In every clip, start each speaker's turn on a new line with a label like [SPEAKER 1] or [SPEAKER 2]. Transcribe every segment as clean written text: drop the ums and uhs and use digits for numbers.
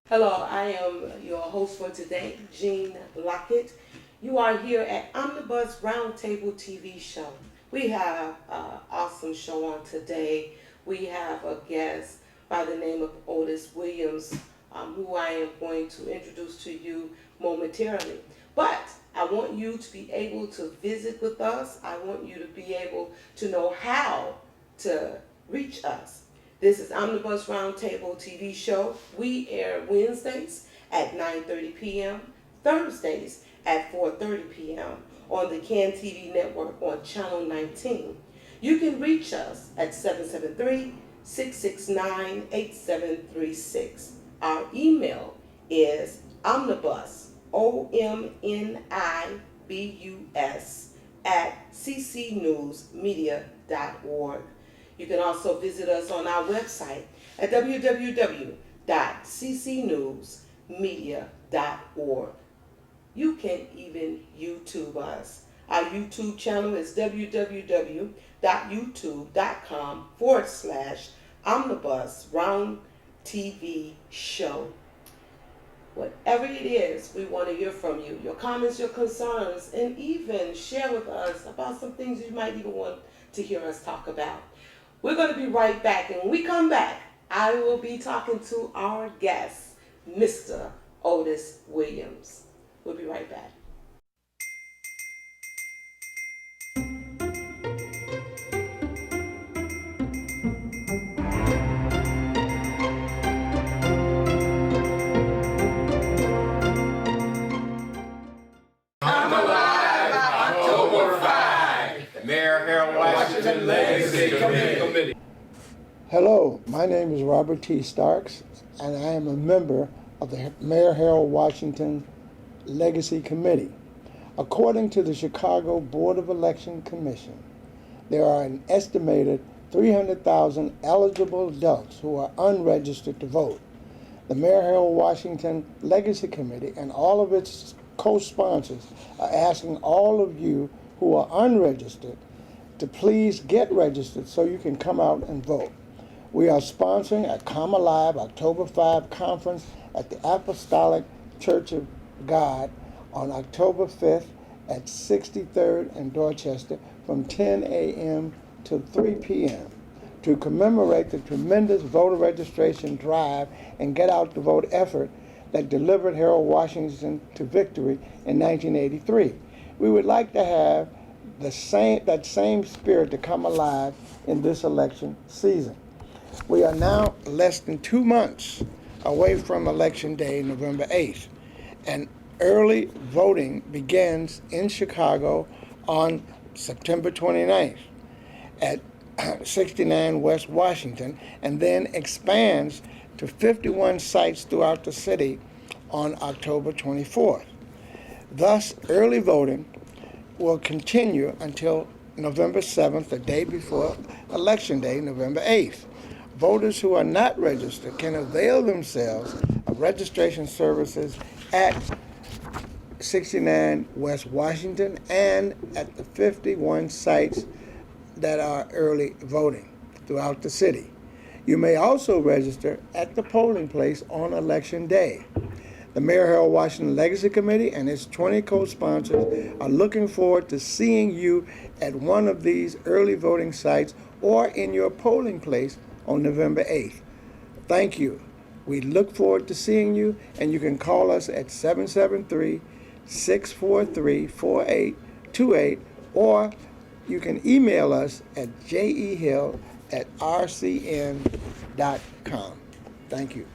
[SPEAKER 1] Hello, I am your host for today, Jean Lockett. You are here at Omnibus Roundtable TV show. We have an awesome show on today. We have a guest by the name of Otis Williams, who I am going to introduce to you momentarily. But I want you to be able to visit with us. I want you to be able to know how to reach us. This is Omnibus Roundtable TV show. We air Wednesdays at 9:30 p.m., Thursdays at 4:30 p.m. on the CAN TV network on Channel 19. You can reach us at 773-669-8736. Our email is omnibus, OMNIBUS, at ccnewsmedia.org. You can also visit us on our website at www.ccnewsmedia.org. You can even YouTube us. Our YouTube channel is www.youtube.com/omnibus round TV show. Whatever it is, we want to hear from you. Your comments, your concerns, and even share with us about some things you might even want to hear us talk about. We're going to be right back, and when we come back, I will be talking to our guest, Mr. Otis Williams. We'll be right back.
[SPEAKER 2] I'm alive, October 5. Mayor Harold Washington Legacy Committee.
[SPEAKER 3] Hello, my name is Robert T. Starks, and I am a member of the Mayor Harold Washington Legacy Committee. According to the Chicago Board of Election Commission, there are an estimated 300,000 eligible adults who are unregistered to vote. The Mayor Harold Washington Legacy Committee and all of its co-sponsors are asking all of you who are unregistered to please get registered so you can come out and vote. We are sponsoring a Come Alive October 5 conference at the Apostolic Church of God on October 5th at 63rd and Dorchester from 10 a.m. to 3 p.m. to commemorate the tremendous voter registration drive and get out the vote effort that delivered Harold Washington to victory in 1983. We would like to have that same spirit to come alive in this election season. We are now less than 2 months away from Election Day, November 8th, and early voting begins in Chicago on September 29th at 69 West Washington, and then expands to 51 sites throughout the city on October 24th. Thus, early voting will continue until November 7th, the day before Election Day, November 8th. Voters who are not registered can avail themselves of registration services at 69 West Washington and at the 51 sites that are early voting throughout the city. You may also register at the polling place on Election Day. The Mayor Harold Washington Legacy Committee and its 20 co-sponsors are looking forward to seeing you at one of these early voting sites or in your polling place on November 8th. Thank you. We look forward to seeing you, and you can call us at 773-643-4828, or you can email us at jehill@rcn.com. Thank you.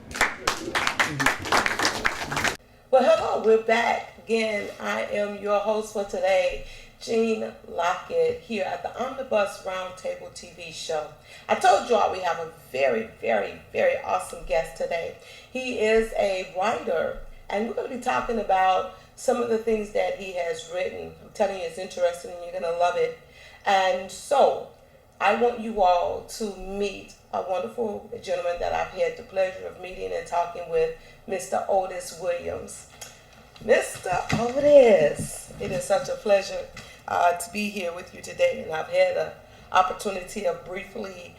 [SPEAKER 1] Well, hello, we're back again. I am your host for today, Jean Lockett, here at the Omnibus Roundtable TV show. I told you all we have a very, very, very awesome guest today. He is a writer, and we're going to be talking about some of the things that he has written. I'm telling you, it's interesting, and you're going to love it. And so, I want you all to meet a wonderful gentleman that I've had the pleasure of meeting and talking with, Mr. Otis Williams. Mr. Otis, it is such a pleasure to be here with you today, and I've had an opportunity of briefly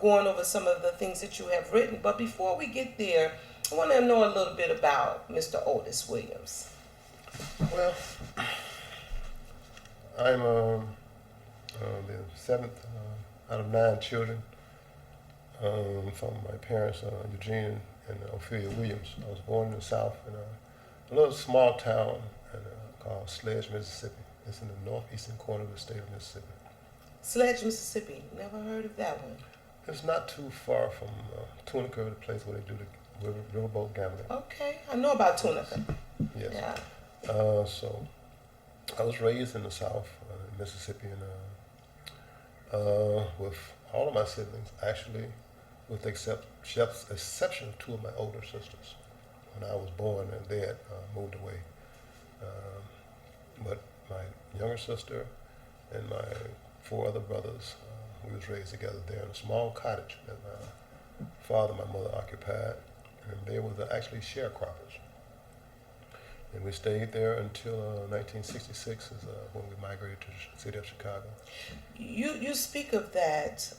[SPEAKER 1] going over some of the things that you have written. But before we get there, I want to know a little bit about Mr. Otis Williams.
[SPEAKER 4] Well, I'm the seventh out of 9 children from my parents, Eugene and Ophelia Williams. I was born in the South in a little small town called Sledge, Mississippi. It's in the northeastern corner of the state of Mississippi.
[SPEAKER 1] Sledge, Mississippi. Never heard of that one.
[SPEAKER 4] It's not too far from Tunica, the place where they do the riverboat gambling.
[SPEAKER 1] Okay, I know about Tunica.
[SPEAKER 4] Yes.
[SPEAKER 1] Yeah.
[SPEAKER 4] So I was raised in the South, in Mississippi, and with all of my siblings, actually, with the exception of 2 of my older sisters. When I was born, and they had moved away. But my younger sister and my 4 other brothers, we was raised together there in a small cottage that my father and my mother occupied, and they were actually sharecroppers. And we stayed there until 1966 is when we migrated to the city of Chicago.
[SPEAKER 1] You speak of that,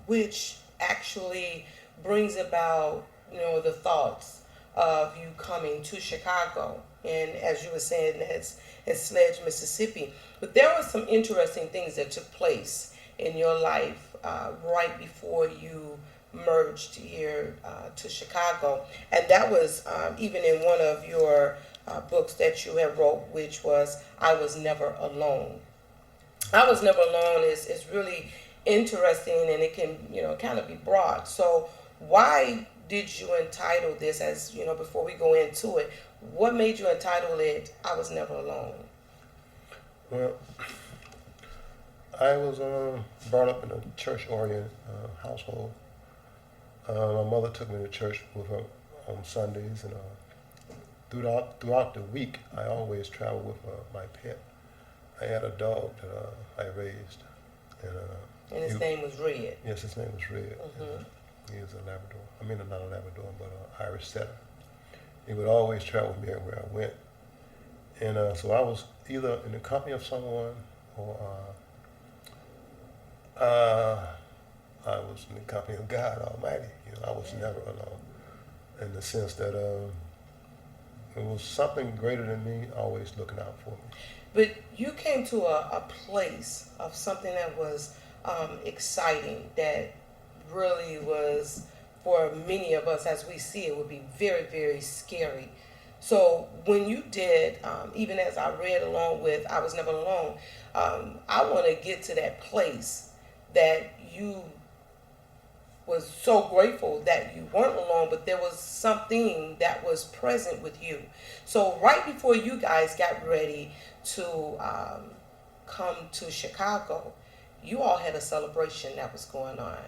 [SPEAKER 1] which actually brings about, the thoughts of you coming to Chicago. And as you were saying, that's Sledge, Mississippi. But there were some interesting things that took place in your life right before you merged here to Chicago. And that was even in one of your books that you have wrote, which was I Was Never Alone. I Was Never Alone is really interesting, and it can, kind of be broad. So why did you entitle this, as before we go into it, what made you entitle it I Was Never Alone?
[SPEAKER 4] Well, I was brought up in a church-oriented household. My mother took me to church with her on Sundays, and throughout the week, I always traveled with my pet. I had a dog that I raised,
[SPEAKER 1] And his name was Red.
[SPEAKER 4] Yes, his name was Red.
[SPEAKER 1] Mhm.
[SPEAKER 4] He was a Labrador. I mean, not a Labrador, but an Irish setter. He would always travel with me everywhere I went. And so I was either in the company of someone or I was in the company of God Almighty. I was never alone, in the sense that it was something greater than me always looking out for me.
[SPEAKER 1] But you came to a place of something that was exciting, that really was, for many of us as we see it, would be very, very scary. So when you did, even as I read along with I Was Never Alone, I want to get to that place that you was so grateful that you weren't alone, but there was something that was present with you. So right before you guys got ready to come to Chicago, you all had a celebration that was going on.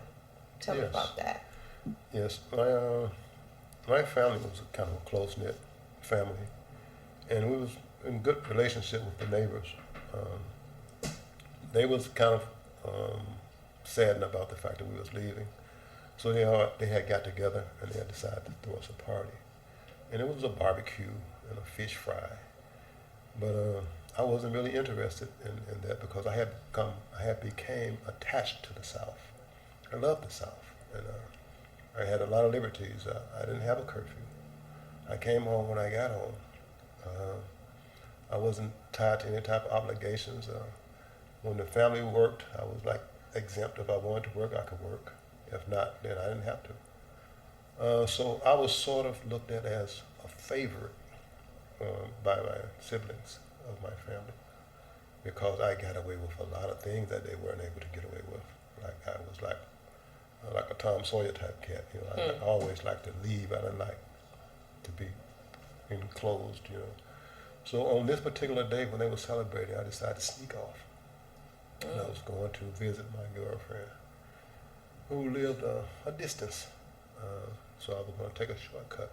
[SPEAKER 1] Tell me
[SPEAKER 4] Yes.
[SPEAKER 1] about that.
[SPEAKER 4] Yes, my family was kind of a close-knit family, and we was in good relationship with the neighbors. They was kind of saddened about the fact that we was leaving. So they had got together and they had decided to throw us a party. And it was a barbecue and a fish fry. But I wasn't really interested in that because I had became attached to the South. I loved the South. And I had a lot of liberties. I didn't have a curfew. I came home when I got home. I wasn't tied to any type of obligations. When the family worked, I was like exempt. If I wanted to work, I could work. If not, then I didn't have to. So I was sort of looked at as a favorite by my siblings of my family because I got away with a lot of things that they weren't able to get away with. Like I was like a Tom Sawyer type cat. I always liked to leave. I didn't like to be enclosed. So on this particular day when they were celebrating, I decided to sneak off. And I was going to visit my girlfriend, who lived a distance. So I was going to take a shortcut.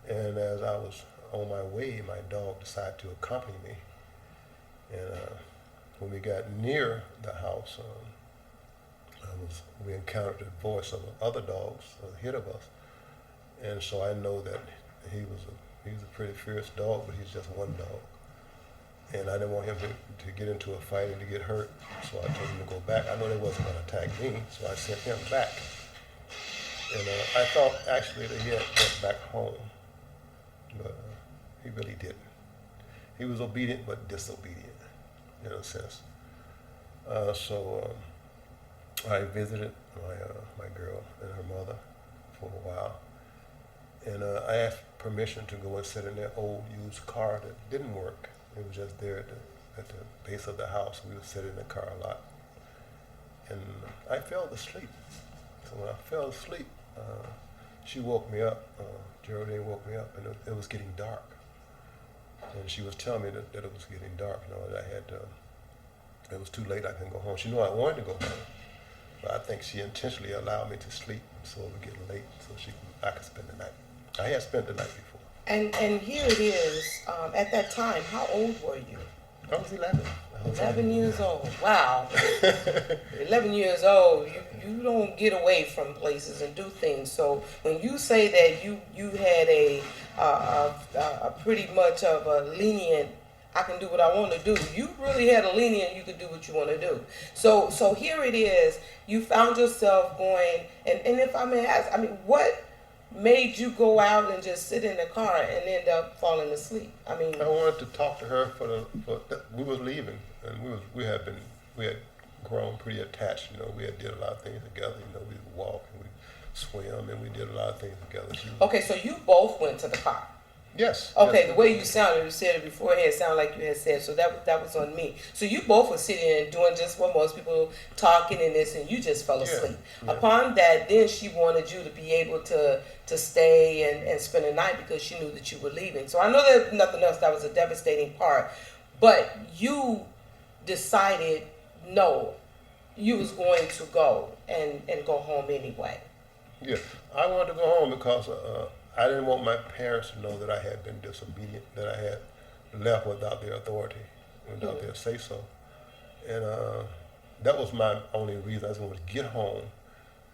[SPEAKER 4] And as I was on my way, my dog decided to accompany me. And when we got near the house, we encountered the voice of other dogs ahead of us. And so I know that he was a pretty fierce dog, but he's just one dog. And I didn't want him to get into a fight and to get hurt, so I told him to go back. I know they wasn't going to attack me, so I sent him back. And I thought actually that he had went back home, but he really didn't. He was obedient but disobedient, in a sense. So I visited my girl and her mother for a while, and I asked permission to go and sit in that old used car that didn't work. It was just there at the base of the house. We would sit in the car a lot, and I fell asleep. So when I fell asleep, she woke me up. Geraldine woke me up, and it was getting dark. And she was telling me that it was getting dark. You know, that I had it was too late. I couldn't go home. She knew I wanted to go home, but I think she intentionally allowed me to sleep so it would get late, so I could spend the night. I had spent the night before.
[SPEAKER 1] And here it is. At that time, how old were you?
[SPEAKER 4] I was 11.
[SPEAKER 1] 11 years old. Wow. 11 years old, you don't get away from places and do things. So when you say that you had a pretty much of a lenient, I can do what I want to do, you really had a lenient, you could do what you want to do. So here it is. You found yourself going, and if I may ask, I mean, what made you go out and just sit in the car and end up falling asleep? I mean,
[SPEAKER 4] I wanted to talk to her we was leaving, and we had grown pretty attached. You know, we had did a lot of things together. You know, we would walk and we swim, and we did a lot of things together.
[SPEAKER 1] Okay, so you both went to the car.
[SPEAKER 4] Yes.
[SPEAKER 1] Okay,
[SPEAKER 4] yes,
[SPEAKER 1] the way you sounded, you said it beforehand, sounded like you had said, so that was on me. So you both were sitting and doing just what most people talking and this, and you just fell asleep.
[SPEAKER 4] Yeah.
[SPEAKER 1] Upon that, then she wanted you to be able to stay and spend the night because she knew that you were leaving. So I know that nothing else, that was a devastating part. But you decided, no, you was going to go and go home anyway.
[SPEAKER 4] Yeah, I wanted to go home because I didn't want my parents to know that I had been disobedient, that I had left without their authority, without their say-so. And that was my only reason. I just wanted to get home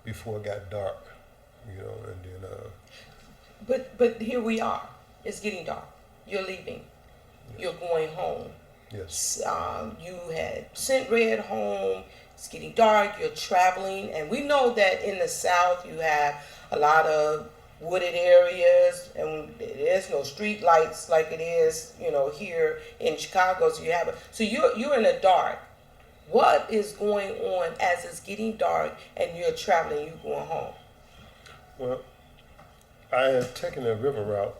[SPEAKER 4] before it got dark, you know, and then...
[SPEAKER 1] But here we are. It's getting dark. You're leaving. You're going home.
[SPEAKER 4] Yes.
[SPEAKER 1] You had sent Red home. It's getting dark. You're traveling. And we know that in the South you have a lot of wooded areas, and there's no street lights like it is, you know, here in Chicago. So you're in the dark. What is going on as it's getting dark and you're traveling, you're going home?
[SPEAKER 4] Well, I had taken a river route,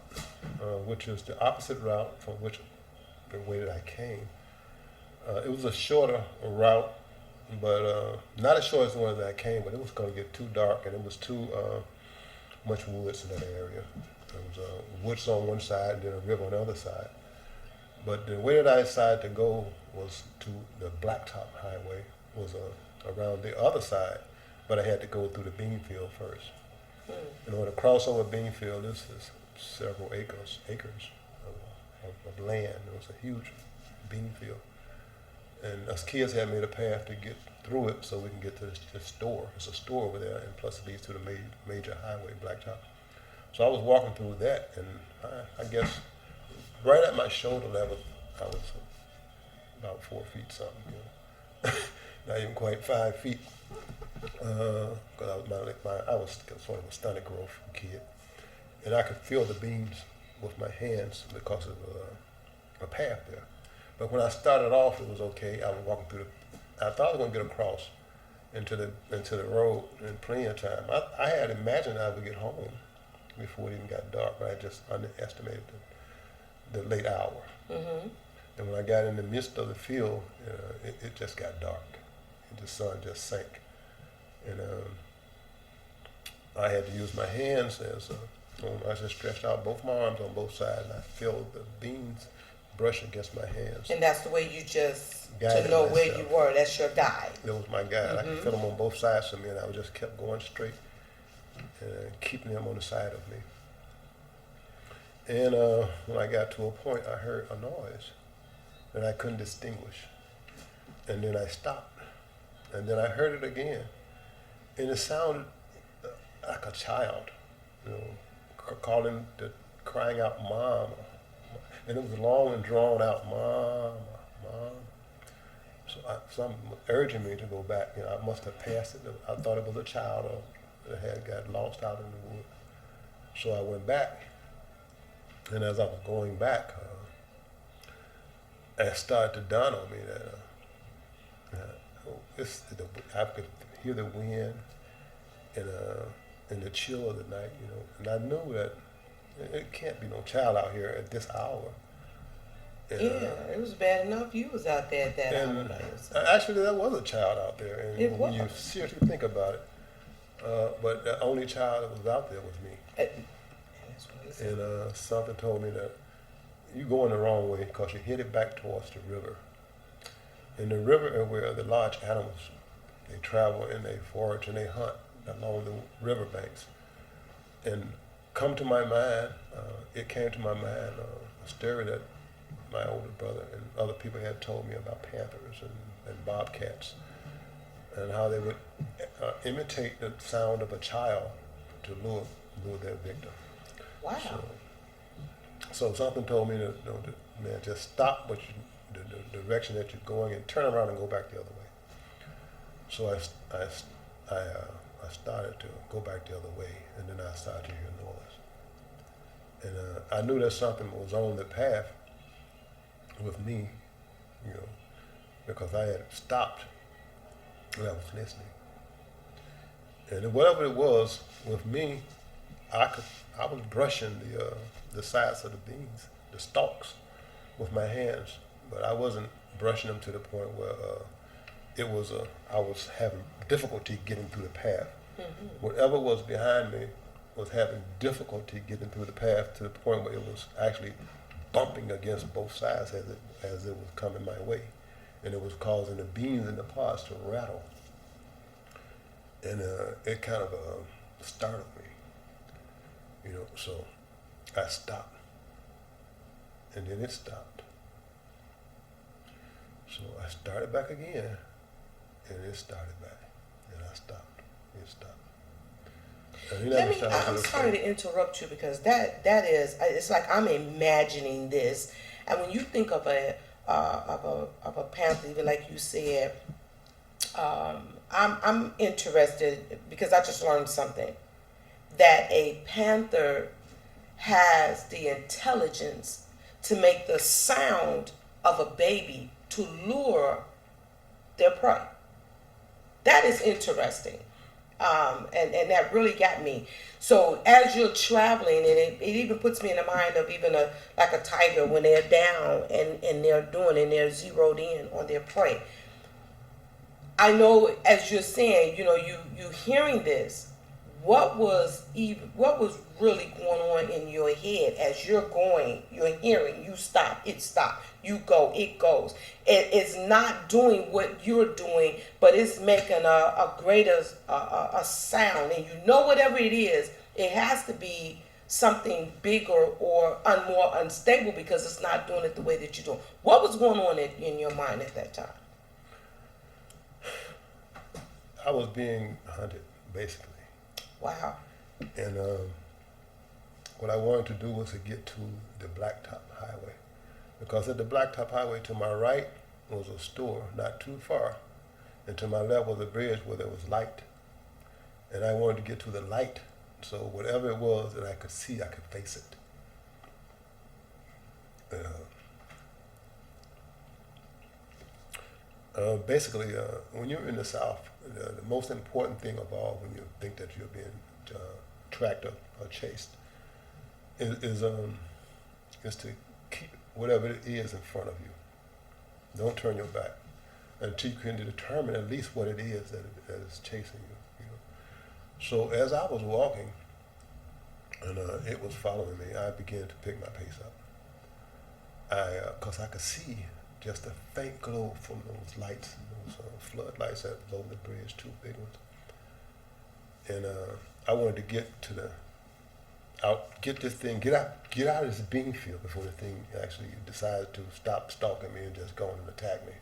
[SPEAKER 4] which is the opposite route from the way that I came. It was a shorter route, but not as short as the one that I came, but it was going to get too dark, and it was too much woods in that area. There was woods on one side and then a river on the other side. But the way that I decided to go was to the Blacktop Highway, was around the other side, but I had to go through the bean field first. In order to cross over Beanfield, this is several acres of land. It was a huge bean field. And us kids had made a path to get through it so we can get to this store. It's a store over there, and plus it leads to the major highway, Blacktop. So I was walking through that, and I guess right at my shoulder level, I was about 4 feet something, you know. Not even quite 5 feet. Because I was sort of a stunted growth kid, and I could feel the beans with my hands because of a path there. But when I started off, it was okay. I was walking through I thought I was going to get across into the road in plenty of time. I had imagined I would get home before it even got dark, but I just underestimated the late hour. Mm-hmm. And when I got in the midst of the field, it just got dark, and the sun just sank. And I had to use my hands I just stretched out both my arms on both sides, and I felt the beans brush against my hands.
[SPEAKER 1] And that's the way you just,
[SPEAKER 4] Guided
[SPEAKER 1] to know
[SPEAKER 4] myself.
[SPEAKER 1] where you were, that's your guide.
[SPEAKER 4] That was my guide. I could feel them on both sides of me, and I just kept going straight and keeping them on the side of me. And when I got to a point, I heard a noise that I couldn't distinguish. And then I stopped. And then I heard it again. And it sounded like a child, you know, crying out, "Mama." And it was long and drawn out, "Mama, Mama." So something was urging me to go back. You know, I must have passed it. I thought it was a child, or that had got lost out in the woods. So I went back, and as I was going back, it started to dawn on me that I could hear the wind and the chill of the night, you know, and I knew that it can't be no child out here at this hour. And,
[SPEAKER 1] Yeah, it was bad enough you was out there at that hour.
[SPEAKER 4] and
[SPEAKER 1] Like, so-
[SPEAKER 4] actually, there was a child out there, and
[SPEAKER 1] It
[SPEAKER 4] when you
[SPEAKER 1] was.
[SPEAKER 4] seriously think about it, but the only child that was out there was me.
[SPEAKER 1] That's what he said.
[SPEAKER 4] And something told me that you're going the wrong way because you headed back towards the river. And the river is where the large animals, they travel and they forage and they hunt along the riverbanks. And come to my mind, it came to my mind a story that my older brother and other people had told me about panthers and bobcats and how they would imitate the sound of a child to lure their victim.
[SPEAKER 1] Wow.
[SPEAKER 4] So something told me that, you know, man, just stop the direction that you're going and turn around and go back the other way. So I started to go back the other way, and then I started to hear noise. And I knew that something was on the path with me, you know, because I had stopped and I was listening. And whatever it was with me, I was brushing the sides of the beans, the stalks, with my hands, but I wasn't brushing them to the point where I was having difficulty getting through the path.
[SPEAKER 1] Mm-hmm.
[SPEAKER 4] Whatever was behind me was having difficulty getting through the path to the point where it was actually bumping against both sides as it was coming my way, and it was causing the beans in the pods to rattle, and it kind of startled me, you know. So I stopped, and then it stopped. So I started back again, and it started back, and I stopped. It stopped. And then I started
[SPEAKER 1] I'm
[SPEAKER 4] to
[SPEAKER 1] sorry to interrupt you because that is, it's like I'm imagining this, and when you think of a panther, even like you said, I'm interested because I just learned something that a panther has the intelligence to make the sound of a baby to lure their prey. That is interesting. And that really got me. So as you're traveling, and it even puts me in the mind of even like a tiger when they're down and they're zeroed in on their prey. I know, as you're saying, you know, you hearing this, what was really going on in your head as you're hearing, you stop, it stops, you go, it goes. It's not doing what you're doing, but it's making a greater a sound, and you know whatever it is, it has to be something bigger or more unstable because it's not doing it the way that you're doing. What was going on in your mind at that time?
[SPEAKER 4] I was being hunted, basically.
[SPEAKER 1] Wow.
[SPEAKER 4] And what I wanted to do was to get to the Blacktop Highway. Because at the Blacktop Highway to my right was a store not too far. And to my left was a bridge where there was light. And I wanted to get to the light. So whatever it was that I could see, I could face it. Basically, when you're in the South, the most important thing of all when you think that you're being tracked or chased is to keep whatever it is in front of you. Don't turn your back until you can determine at least what it is that is chasing you. You know? So as I was walking and it was following me, I began to pick my pace up. Because I could see just a faint glow from those lights, those floodlights that was over the bridge, two big ones. And I wanted to get out of this bean field before the thing actually decided to stop stalking me and just go and attack me.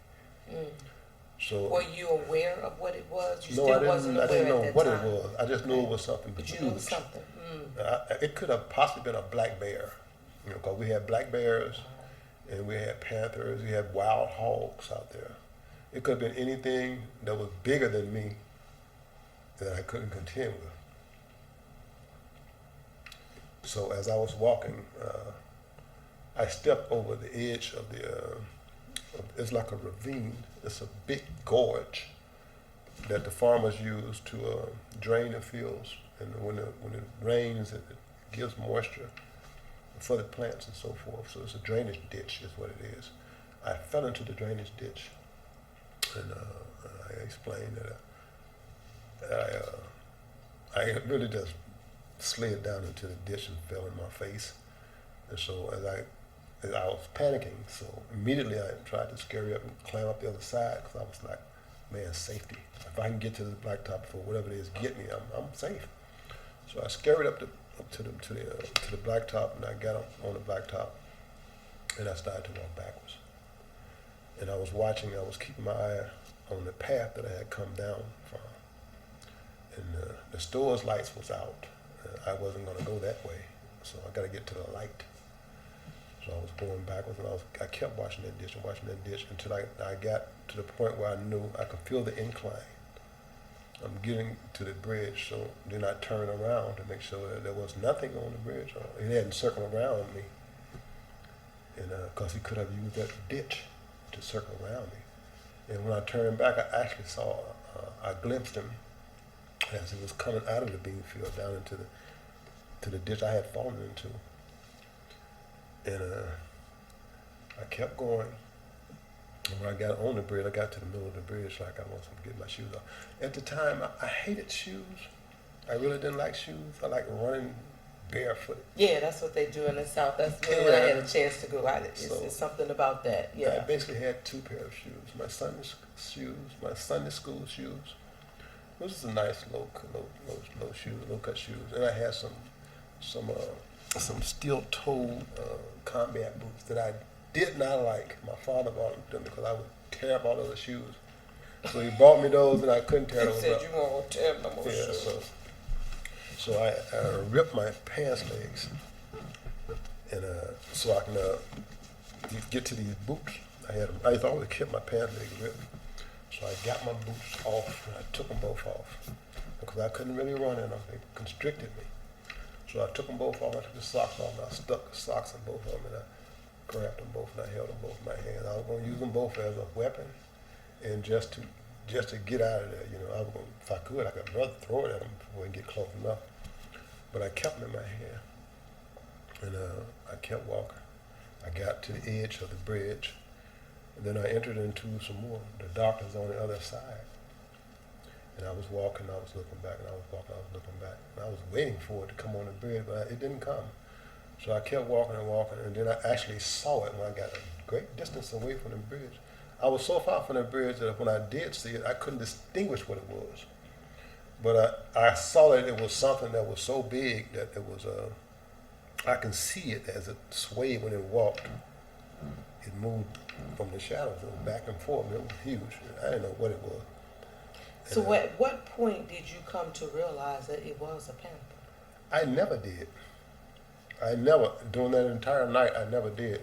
[SPEAKER 1] Mm.
[SPEAKER 4] So
[SPEAKER 1] Were you aware of what it was? You
[SPEAKER 4] no,
[SPEAKER 1] still
[SPEAKER 4] I
[SPEAKER 1] wasn't
[SPEAKER 4] didn't
[SPEAKER 1] aware
[SPEAKER 4] know
[SPEAKER 1] at that
[SPEAKER 4] what
[SPEAKER 1] time.
[SPEAKER 4] it was. I just knew it was something
[SPEAKER 1] But you
[SPEAKER 4] huge.
[SPEAKER 1] knew it was something. Mm.
[SPEAKER 4] It could have possibly been a black bear, you know, because we had black bears, and we had panthers, we had wild hogs out there. It could have been anything that was bigger than me that I couldn't contend with. So as I was walking, I stepped over the edge of it's like a ravine. It's a big gorge that the farmers use to drain the fields. And when it rains, it gives moisture for the plants and so forth. So it's a drainage ditch is what it is. I fell into the drainage ditch, and I explained that I really just slid down into the ditch and fell in my face. And so as I was panicking, so immediately I tried to scurry up and climb up the other side because I was like, man, safety. If I can get to the blacktop before whatever it is get me, I'm safe. So I scurried up to the blacktop, and I got up on the blacktop, and I started to walk backwards. And I was keeping my eye on the path that I had come down from. And the store's lights was out. I wasn't going to go that way, so I got to get to the light. So I was going backwards, and I kept watching that ditch until I got to the point where I knew I could feel the incline. I'm getting to the bridge, so then I turned around to make sure that there was nothing on the bridge. He hadn't circled around me, and because he could have used that ditch to circle around me. And when I turned back, I actually saw, I glimpsed him as he was coming out of the bean field down into the ditch I had fallen into. And I kept going. And when I got on the bridge, I got to the middle of the bridge like I was going to get my shoes off. At the time, I hated shoes. I really didn't like shoes. I like running barefooted.
[SPEAKER 1] Yeah, that's what they do in the South. That's when I had a chance to go out. It's something about that. Yeah.
[SPEAKER 4] I basically had two pairs of shoes. My Sunday school shoes. This is a nice low shoes, low cut shoes. And I had some steel-toed combat boots that I did not like. My father bought them because I would tear up all other shoes. So he bought me those, and I couldn't tear those up.
[SPEAKER 1] He said you won't tear up no more shoes.
[SPEAKER 4] So I ripped my pants legs, and so I can get to these boots. I always kept my pants legs ripped. So I got my boots off, and I took them both off because I couldn't really run in them. They constricted me. So I took them both off. I took the socks off, and I stuck the socks in both of them, and I grabbed them both, and I held them both in my hands. I was going to use them both as a weapon, and just to get out of there. I was going, if I could, I could rather throw it at them before I get close enough. But I kept them in my hand, and I kept walking. I got to the edge of the bridge, and then I entered into some more. The doctors on the other side. And I was walking, I was looking back, and I was walking, I was looking back. And I was waiting for it to come on the bridge, but it didn't come. So I kept walking, and then I actually saw it when I got a great distance away from the bridge. I was so far from the bridge that when I did see it, I couldn't distinguish what it was. But I saw that it was something that was so big that it was, I can see it as it swayed when it walked. It moved from the shadows, it was back and forth, and it was huge. I didn't know what it was.
[SPEAKER 1] So at what point did you come to realize that it was a panther?
[SPEAKER 4] I never did. During that entire night, I never did.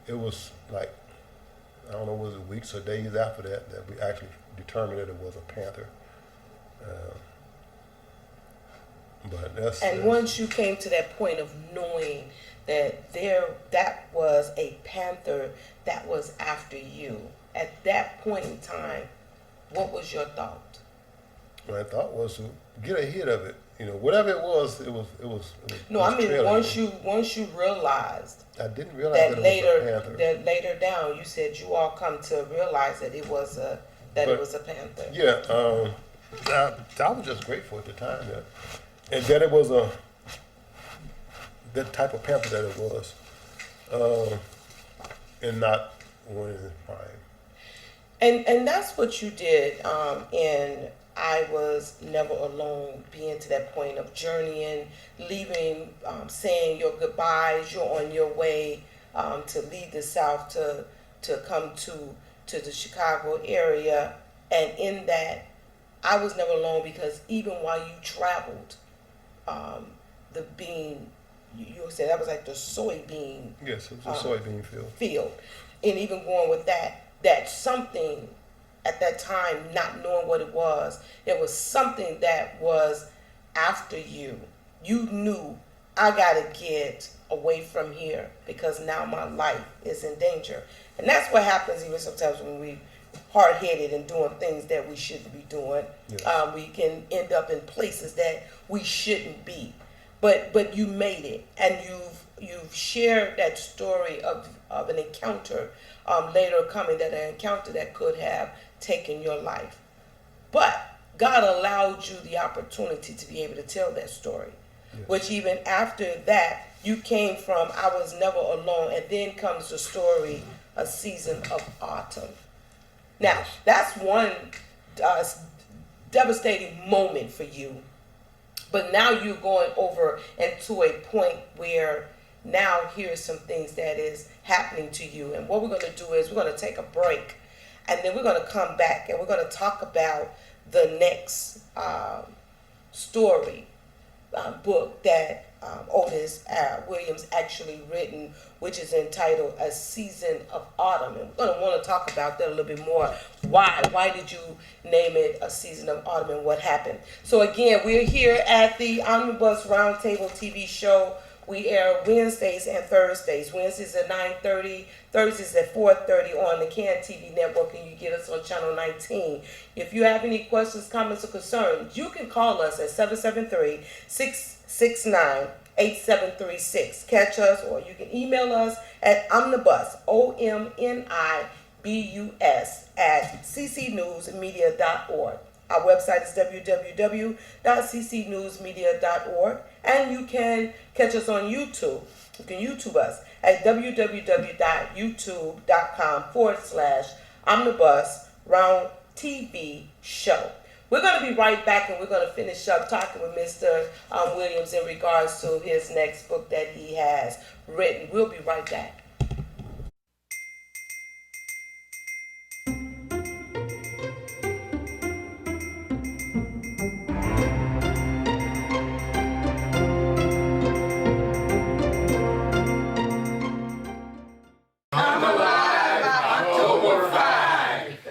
[SPEAKER 4] It was like, I don't know, was it weeks or days after that we actually determined that it was a panther.
[SPEAKER 1] And once you came to that point of knowing that that was a panther that was after you, at that point in time, what was your thought?
[SPEAKER 4] My thought was to get ahead of it. Whatever it was.
[SPEAKER 1] No, I mean once you realized.
[SPEAKER 4] I didn't realize that it was a panther.
[SPEAKER 1] That later down, you said you all come to realize that it was a panther.
[SPEAKER 4] Yeah, I was just grateful at the time and that it was that type of panther that it was, and not one in his prime.
[SPEAKER 1] And that's what you did in I Was Never Alone, being to that point of journeying, leaving, saying your goodbyes. You're on your way to leave the South to come to the Chicago area. And in that, I was never alone because even while you traveled, the bean, you said that was like the soybean.
[SPEAKER 4] Yes, it was a soybean field.
[SPEAKER 1] And even going with that something at that time, not knowing what it was something that was after you. You knew I gotta get away from here because now my life is in danger. And that's what happens even sometimes when we hard-headed and doing things that we shouldn't be doing.
[SPEAKER 4] Yes.
[SPEAKER 1] We can end up in places that we shouldn't be. But you made it, and you've shared that story of an encounter later coming, that an encounter that could have taken your life. But God allowed you the opportunity to be able to tell that story.
[SPEAKER 4] Yes.
[SPEAKER 1] Which even after that, you came from I was never alone, and then comes the story, A Season of Autumn. Now, that's one devastating moment for you. But now you're going over into a point where now here's some things that is happening to you. And what we're going to do is we're going to take a break, and then we're going to come back and we're going to talk about the next story book that Otis Williams actually written, which is entitled A Season of Autumn. And we're going to want to talk about that a little bit more. Why did you name it A Season of Autumn, and what happened? So again, we're here at the Omnibus Roundtable TV show. We air Wednesdays and Thursdays. Wednesdays at 9:30, Thursdays at 4:30 on the CAN TV network, and you get us on channel 19. If you have any questions, comments, or concerns, you can call us at 773-669-8736. Catch us, or you can email us at omnibus, OMNIBUS, at ccnewsmedia.org. Our website is www.ccnewsmedia.org, and you can catch us on YouTube. You can YouTube us at www.youtube.com/Omnibus Round TV Show. We're going to be right back, and we're going to finish up talking with Mr. Williams in regards to his next book that he has written. We'll be right back.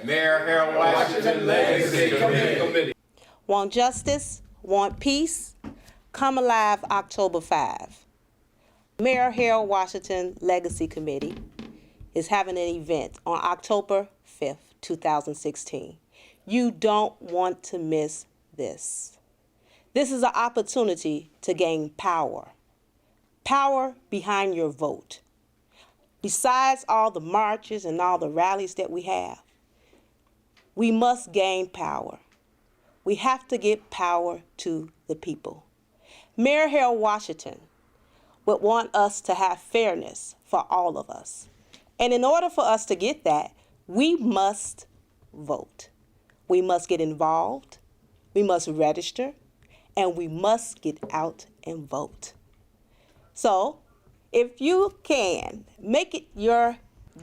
[SPEAKER 2] Mayor Harold Washington Legacy Committee.
[SPEAKER 5] Want justice? Want peace? Come Alive October 5. Mayor Harold Washington Legacy Committee is having an event on October 5th, 2016. You don't want to miss this. This is an opportunity to gain power. Power behind your vote. Besides all the marches and all the rallies that we have, we must gain power. We have to get power to the people. Mayor Harold Washington would want us to have fairness for all of us. And in order for us to get that, we must vote. We must get involved, we must register, and we must get out and vote. So, if you can, make it your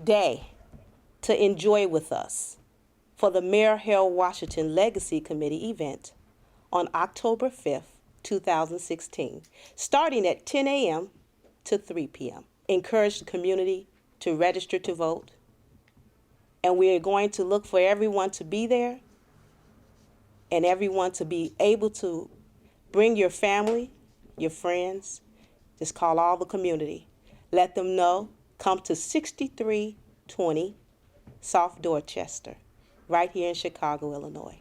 [SPEAKER 5] day to enjoy with us for the Mayor Harold Washington Legacy Committee event on October 5th, 2016, starting at 10 a.m. to 3 p.m. Encourage the community to register to vote, and we are going to look for everyone to be there and everyone to be able to bring your family, your friends, just call all the community. Let them know, come to 6320 South Dorchester, right here in Chicago, Illinois.